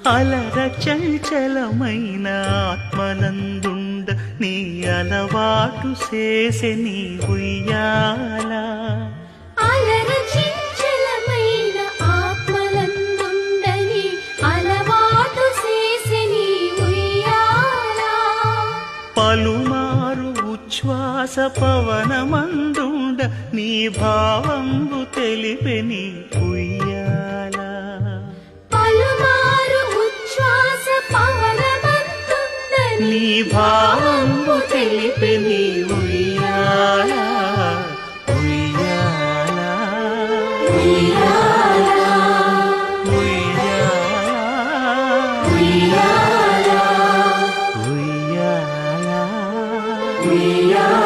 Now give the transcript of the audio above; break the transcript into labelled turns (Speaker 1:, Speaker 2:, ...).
Speaker 1: అలర చంచలమైన ఆత్మనందుండ నీ అలవాటు చేసే నీ ఉయ్యాల
Speaker 2: అలర చంచలమైన ఆత్మనందుండని అలవాటు చేసే నీ ఉయ్యాల
Speaker 1: పలుమారు ఉచ్ఛ్వాస పవనమందుండ నీ భావంబు తెలిపే నీ ఉయ్యాల
Speaker 2: పలుమారు ఉచ్ఛ్వాస పవనమందుండని
Speaker 1: నీ భావంబు తెలిపే నీ ఉయ్యాల ఉయ్యాల
Speaker 2: ఉయ్యాల
Speaker 1: ఉయ్యాల
Speaker 2: ఉయ్యాల
Speaker 1: ఉయ్యాల